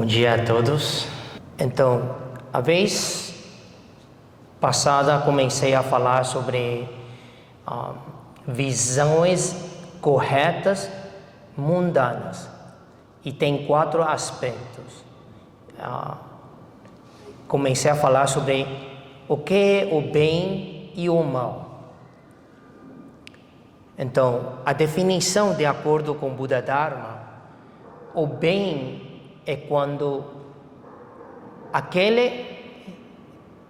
Bom dia a todos. Então, a vez passada comecei a falar sobre visões corretas mundanas e tem 4 aspectos. Comecei a falar sobre o que é o bem e o mal. Então, a definição de acordo com Buda Dharma, o bem é quando aquele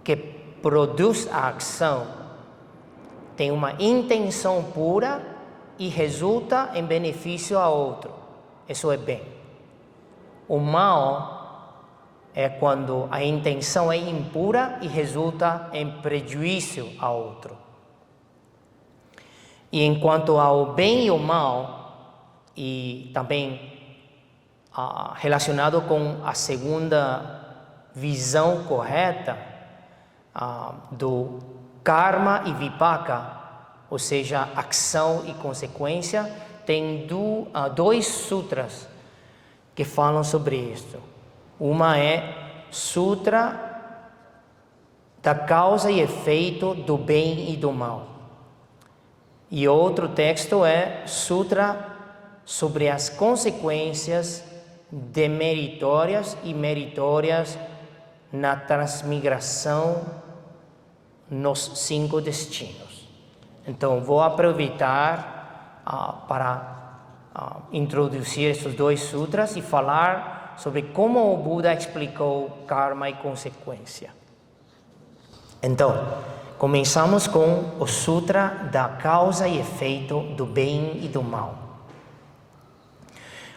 que produz a ação tem uma intenção pura e resulta em benefício a outro. Isso é bem. O mal é quando a intenção é impura e resulta em prejuízo a outro. E enquanto ao bem e o mal, e também relacionado com a segunda visão correta do karma e vipaka, ou seja, ação e consequência, tem 2 sutras que falam sobre isso. Uma é Sutra da causa e efeito do bem e do mal. E outro texto é Sutra sobre as consequências demeritórias e meritórias na transmigração nos 5 destinos. Então, vou aproveitar para introduzir esses 2 sutras e falar sobre como o Buda explicou karma e consequência. Então, começamos com o Sutra da causa e efeito do bem e do mal.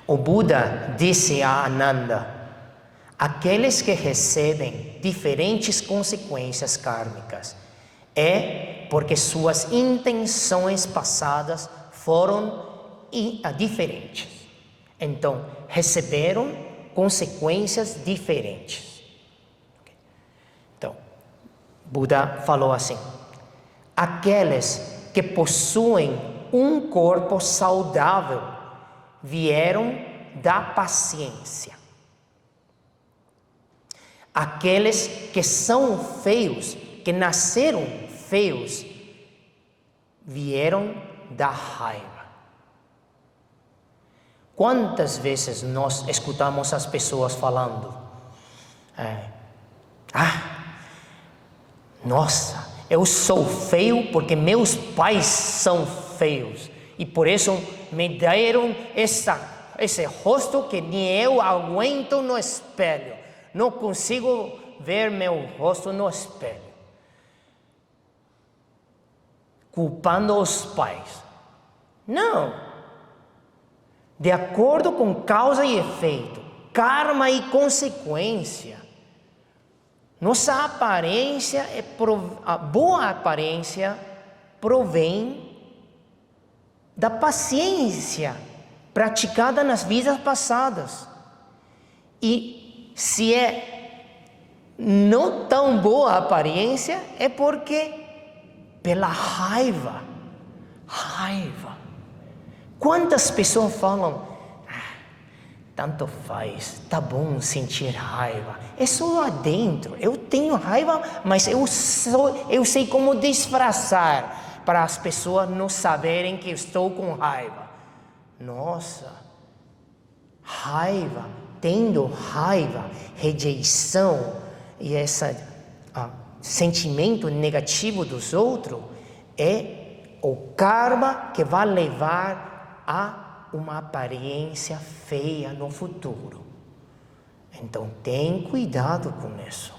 O Buda disse a Ananda: aqueles que recebem diferentes consequências kármicas é porque suas intenções passadas foram diferentes. Então, receberam consequências diferentes. Então, Buda falou assim: aqueles que possuem um corpo saudável vieram da paciência. Aqueles que são feios, que nasceram feios, vieram da raiva. Quantas vezes nós escutamos as pessoas falando: nossa, eu sou feio porque meus pais são feios e por isso me deram esse rosto que nem eu aguento no espelho. Não consigo ver meu rosto no espelho. Culpando os pais. Não. De acordo com causa e efeito, karma e consequência, nossa aparência, a boa aparência, provém da paciência praticada nas vidas passadas. E se é não tão boa a aparência, é porque pela raiva. Quantas pessoas falam: tanto faz, tá bom sentir raiva. É só lá dentro. Eu tenho raiva, mas eu sei como disfarçar para as pessoas não saberem que eu estou com raiva. Nossa, raiva, tendo raiva, rejeição e esse sentimento negativo dos outros é o karma que vai levar a uma aparência feia no futuro. Então, tem cuidado com isso.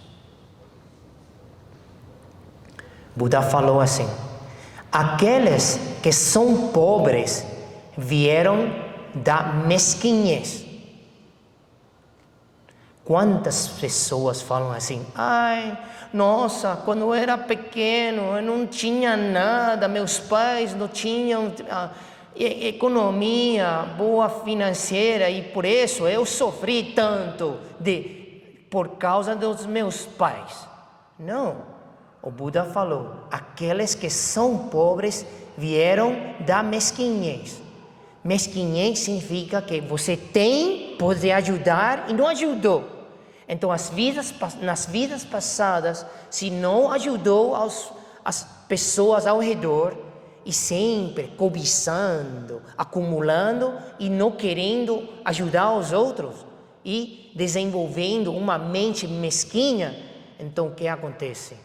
Buda falou assim: aqueles que são pobres vieram da mesquinhez. Quantas pessoas falam assim: nossa, quando eu era pequeno eu não tinha nada, meus pais não tinham economia boa financeira e por isso eu sofri tanto por causa dos meus pais. Não. O Buda falou: aqueles que são pobres vieram da mesquinhez. Mesquinhez significa que você tem pode ajudar e não ajudou. Então, nas vidas passadas, se não ajudou as pessoas ao redor, e sempre cobiçando, acumulando e não querendo ajudar os outros, e desenvolvendo uma mente mesquinha, então o que acontece?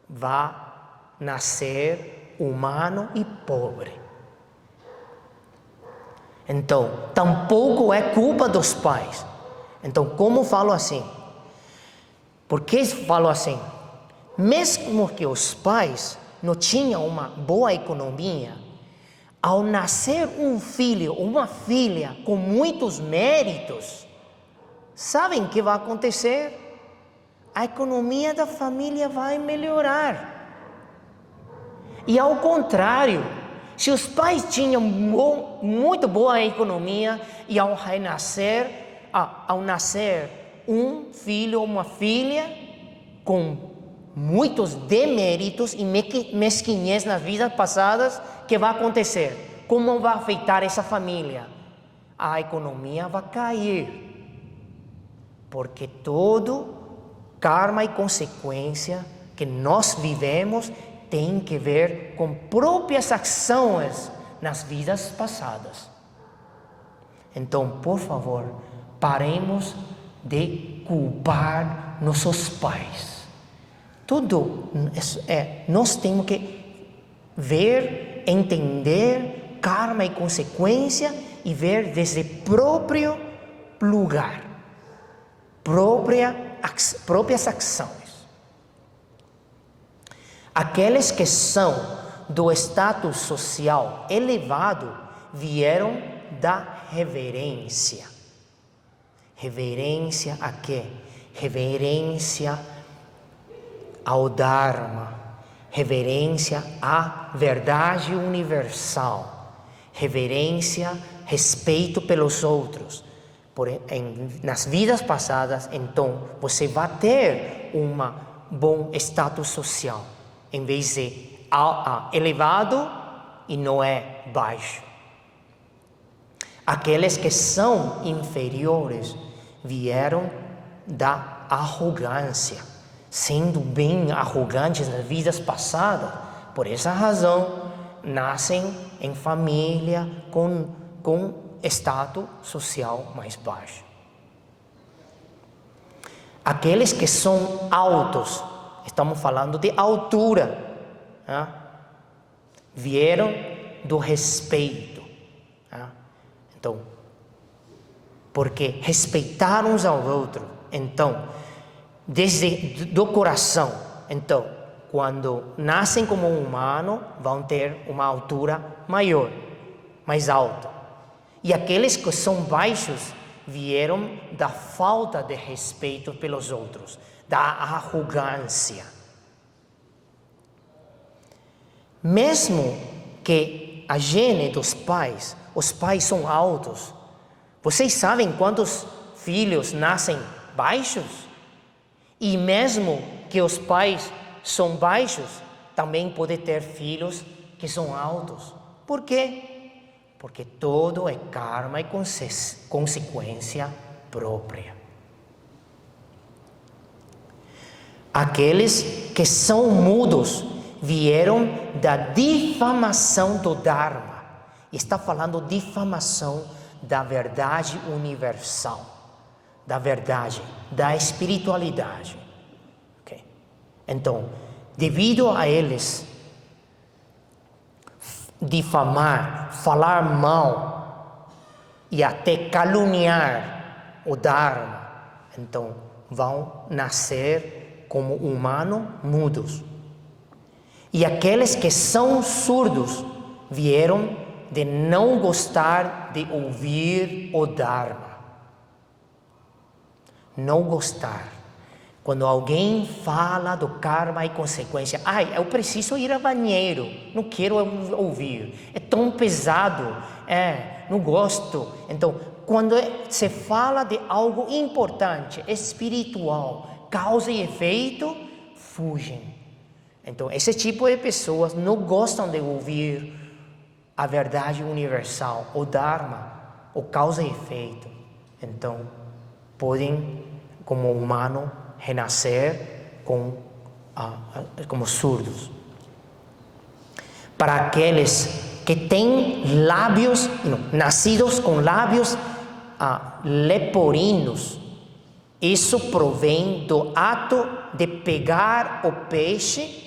Vai nascer humano e pobre. Então, tampouco é culpa dos pais. Então, como falo assim? Por que falo assim? Mesmo que os pais não tinham uma boa economia, ao nascer um filho ou uma filha com muitos méritos, sabem o que vai acontecer? A economia da família vai melhorar. E ao contrário, se os pais tinham muito boa economia e ao nascer um filho ou uma filha com muitos deméritos e mesquinhez nas vidas passadas, o que vai acontecer? Como vai afetar essa família? A economia vai cair. Porque todo karma e consequência que nós vivemos tem que ver com próprias ações nas vidas passadas. Então, por favor, paremos de culpar nossos pais. Nós temos que ver, entender karma e consequência e ver desde próprio lugar, próprias ações. Aqueles que são do status social elevado vieram da reverência. Reverência a quê? Reverência ao Dharma, reverência à verdade universal, reverência, respeito pelos outros. Nas vidas passadas, então, você vai ter um bom status social, em vez de elevado e não é baixo. Aqueles que são inferiores vieram da arrogância, sendo bem arrogantes nas vidas passadas. Por essa razão, nascem em família com status social mais baixo. Aqueles que são altos, estamos falando de altura, né? Vieram do respeito. Né? Então, porque respeitar uns aos outros, então, desde do coração. Então, quando nascem como humano, vão ter uma altura maior, mais alta. E aqueles que são baixos vieram da falta de respeito pelos outros, da arrogância. Mesmo que a gene dos pais, os pais são altos. Vocês sabem quantos filhos nascem baixos? E mesmo que os pais são baixos, também pode ter filhos que são altos. Por quê? Porque todo é karma e consequência própria. Aqueles que são mudos vieram da difamação do Dharma. Está falando difamação da verdade universal, da verdade, da espiritualidade. Okay? Então, devido a eles difamar, falar mal e até caluniar o Dharma, então vão nascer como humanos mudos. E aqueles que são surdos vieram de não gostar de ouvir o Dharma. Não gostar. Quando alguém fala do karma e consequência, eu preciso ir ao banheiro, não quero ouvir, é tão pesado, não gosto. Então, quando se fala de algo importante, espiritual, causa e efeito, fugem. Então, esse tipo de pessoas não gostam de ouvir a verdade universal, o Dharma. o causa e efeito. Então, podem, como humano, renascer como surdos. Para aqueles que têm lábios, nascidos com lábios leporinos, isso provém do ato de pegar o peixe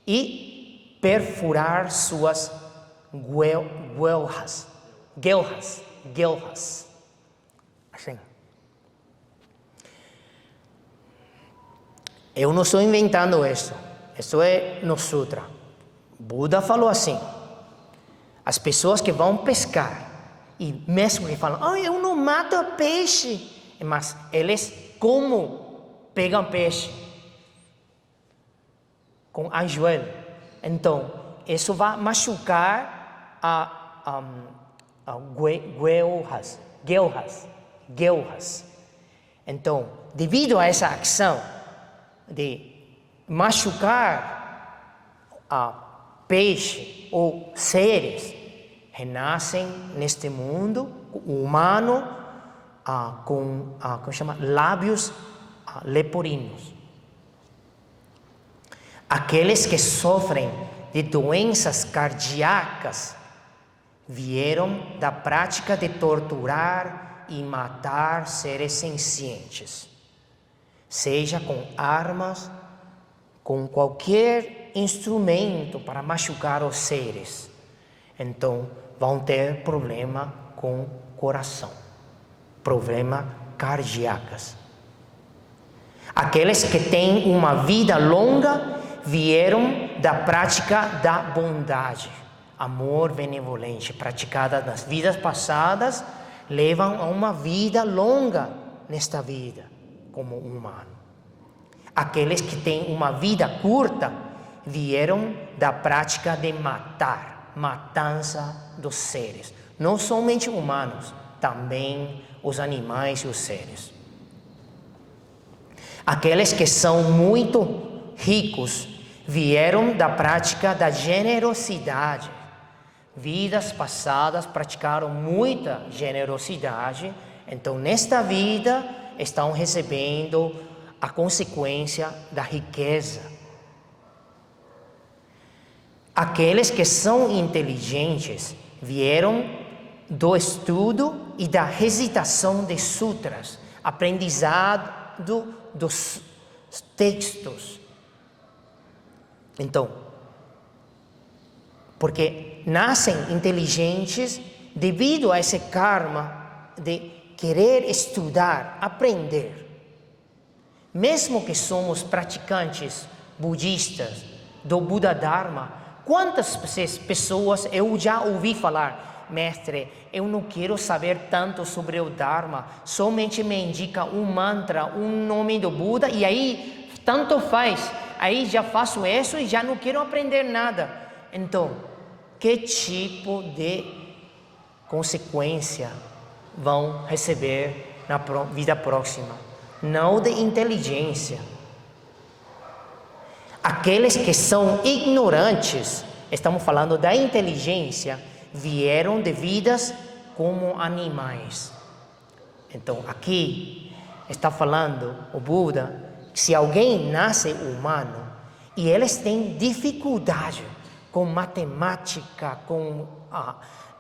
e perfurar suas guelras. Assim. Eu não estou inventando isso. Isso é no Sutra. Buda falou assim. As pessoas que vão pescar, e mesmo que falam, eu não mato peixe, mas eles como pegam peixe? Com anzuelo. Então, isso vai machucar guelras. Então, devido a essa ação de machucar peixe ou seres, renascem neste mundo humano com lábios leporinos. Aqueles que sofrem de doenças cardíacas vieram da prática de torturar e matar seres sencientes, seja com armas, com qualquer instrumento para machucar os seres. Então, vão ter problema com o coração, problema cardíacos. Aqueles que têm uma vida longa vieram da prática da bondade, amor benevolente, praticada nas vidas passadas, levam a uma vida longa nesta vida como humano. Aqueles que têm uma vida curta vieram da prática de matança dos seres, não somente humanos, também os animais e os seres. Aqueles que são muito ricos vieram da prática da generosidade. Vidas passadas praticaram muita generosidade, então nesta vida estão recebendo a consequência da riqueza. Aqueles que são inteligentes vieram do estudo e da recitação de sutras, aprendizado dos textos. Então, porque nascem inteligentes devido a esse karma de querer estudar, aprender. Mesmo que somos praticantes budistas do Buda Dharma, quantas pessoas eu já ouvi falar, mestre, eu não quero saber tanto sobre o Dharma, somente me indica um mantra, um nome do Buda, e aí tanto faz, aí já faço isso e já não quero aprender nada. Então, que tipo de consequência vão receber na vida próxima? Não de inteligência. Aqueles que são ignorantes, estamos falando da inteligência, vieram de vidas como animais. Então, aqui está falando o Buda, se alguém nasce humano e eles têm dificuldade com matemática, com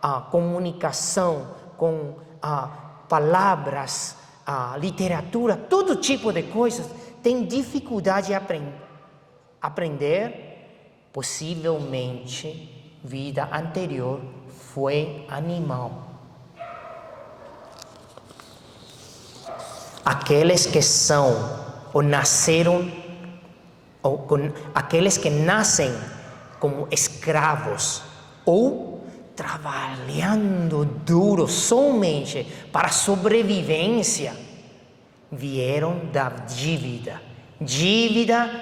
a comunicação, com palavras, literatura, todo tipo de coisas, tem dificuldade em aprender, possivelmente vida anterior foi animal. Aqueles que são ou nasceram, aqueles que nascem como escravos ou trabalhando duro somente para sobrevivência, vieram da dívida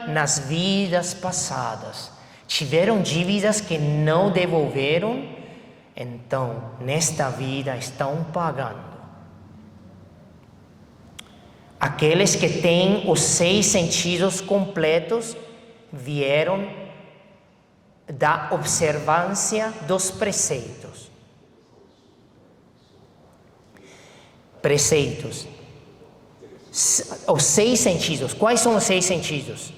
nas vidas passadas. Tiveram dívidas que não devolveram, então nesta vida estão pagando. Aqueles que têm os 6 sentidos completos vieram da observância dos preceitos. preceitos. Os 6 sentidos. Quais são os 6 sentidos?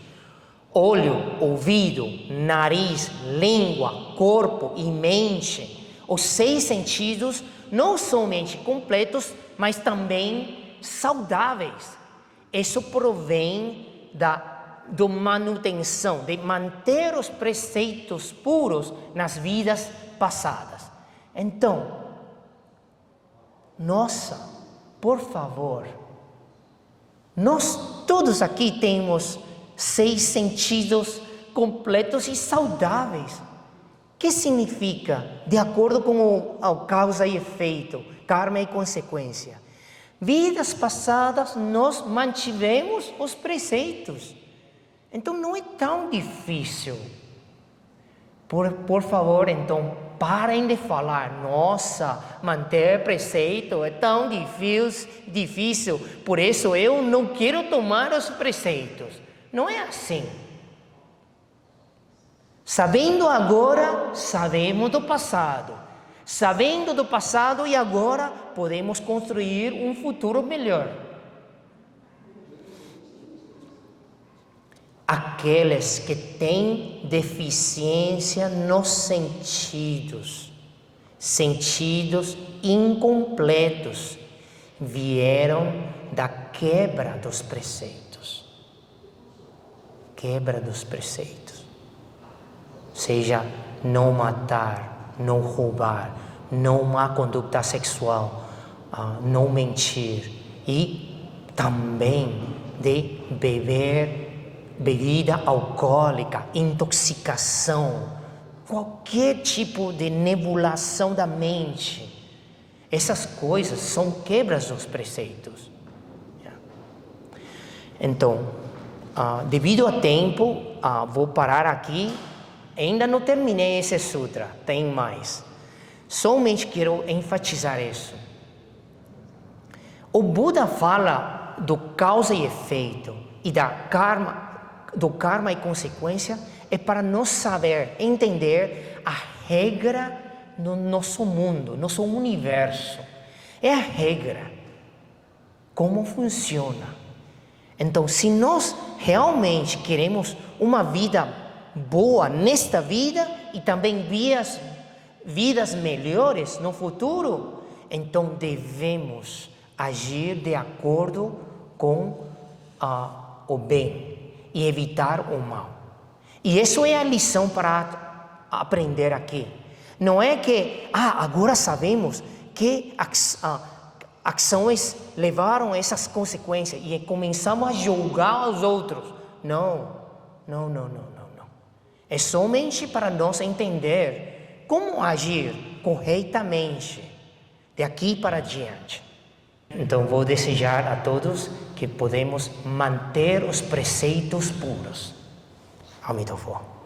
Olho, ouvido, nariz, língua, corpo e mente. Os 6 sentidos não somente completos, mas também saudáveis. Isso provém da manutenção, de manter os preceitos puros nas vidas passadas. Então, por favor, nós todos aqui temos 6 sentidos completos e saudáveis. O que significa? De acordo com a causa e efeito, karma e consequência. Vidas passadas nós mantivemos os preceitos. Então não é tão difícil. Por favor, então, parem de falar, nossa, manter preceito é tão difícil, por isso eu não quero tomar os preceitos. Não é assim. Sabendo agora, sabemos do passado. Sabendo do passado e agora, podemos construir um futuro melhor. Aqueles que têm deficiência nos sentidos incompletos, vieram da quebra dos preceitos. Quebra dos preceitos. Seja não matar, não roubar, não má conduta sexual, não mentir e também de beber bebida alcoólica, intoxicação, qualquer tipo de nebulação da mente. Essas coisas são quebras dos preceitos. Então, devido ao tempo, vou parar aqui. Ainda não terminei esse sutra, tem mais. Somente quero enfatizar isso. O Buda fala do causa e efeito e do karma e consequência é para nós saber, entender a regra no nosso mundo, nosso universo. É a regra. Como funciona. Então, se nós realmente queremos uma vida boa nesta vida e também vidas melhores no futuro, então devemos agir de acordo com o bem e evitar o mal. E isso é a lição para aprender aqui. Não é que agora sabemos que ações levaram essas consequências e começamos a julgar os outros. Não. É somente para nós entender como agir corretamente de aqui para diante. Então vou desejar a todos que podemos manter os preceitos puros. Amitabha.